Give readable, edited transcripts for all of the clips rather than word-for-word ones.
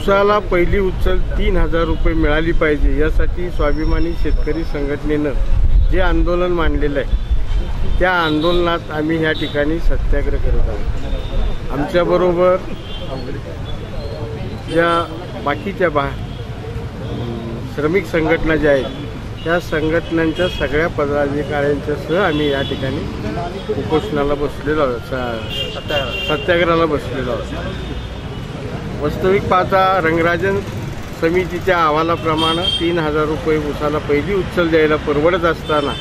ऊसाला पहिली उचल 3000 रुपये मिळाली पाहिजे यासाठी स्वाभिमानी शेतकरी संघटनेनं जे आंदोलन मांडलेलं आहे त्या आंदोलनात आम्ही ह्या ठिकाणी सत्याग्रह करत आहोत। आमच्याबरोबर ज्या बाकीच्या श्रमिक संघटना ज्या आहेत त्या संघटनांच्या सगळ्या पदाधिकाऱ्यांच्यासह आम्ही या ठिकाणी उपोषणाला बसलेलो आहोत, सत्याग्रहाला बसलेलो आहोत। वास्तविक पाहता रंगराजन समितीच्या अहवालाप्रमाणे 3000 रुपये ऊसाला पहिली उचल द्यायला परवडत असताना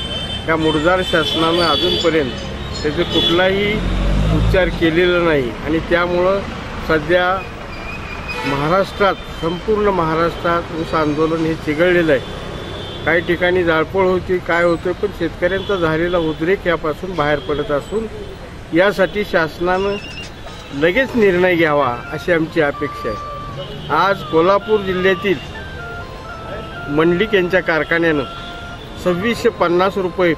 त्या मुर्दार शासनानं अजूनपर्यंत त्याचे कुठलाही उच्चार केलेला नाही आणि त्यामुळं सध्या महाराष्ट्रात, संपूर्ण महाराष्ट्रात ऊस आंदोलन हे चिघळलेलं आहे। काही ठिकाणी जाळपोळ होती, काय होतं, पण शेतकऱ्यांचा झालेला उद्रेक यापासून बाहेर पडत असून यासाठी शासनानं लगेच निर्णय घ्यावा अशी आमची अपेक्षा आहे। आज कोल्हापूर जिल्ह्यातील मंडलिक यांच्या कारखान्यानं 2650 रुपये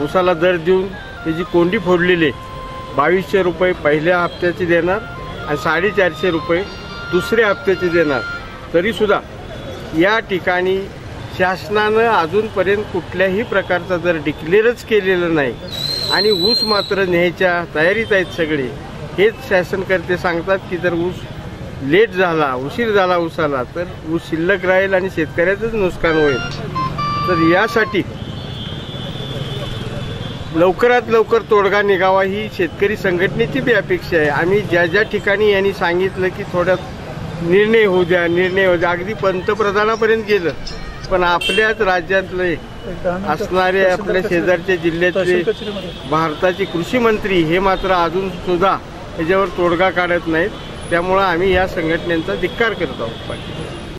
ऊसाला दर देऊन त्याची कोंडी फोडलेली आहे। 2200 रुपये पहिल्या हप्त्याची देणार आणि 450 रुपये दुसऱ्या हप्त्याचे देणार। तरीसुद्धा या ठिकाणी शासनानं अजूनपर्यंत कुठल्याही प्रकारचा दर डिक्लेअरच केलेलं नाही आणि ऊस मात्र न्यायच्या तयारीत आहेत सगळे। हेच शासनकर्ते सांगतात की जर ऊस लेट झाला, उशीर झाला ऊसाला तर ऊस शिल्लक राहील आणि शेतकऱ्याचंच नुकसान होईल। तर यासाठी लवकरात लवकर तोडगा निघावा ही शेतकरी संघटनेची बी अपेक्षा आहे। आम्ही ज्या ज्या ठिकाणी यांनी सांगितलं की थोड्यात निर्णय होऊ द्या, अगदी पंतप्रधानापर्यंत गेलं, पण आपल्याच राज्यातले असणारे आपल्या शेजारच्या जिल्ह्यातले भारताचे कृषी मंत्री हे मात्र अजून सुद्धा याच्यावर तोडगा काढत नाहीत। त्यामुळं आम्ही या संघटनेचा धिक्कार करत आहोत।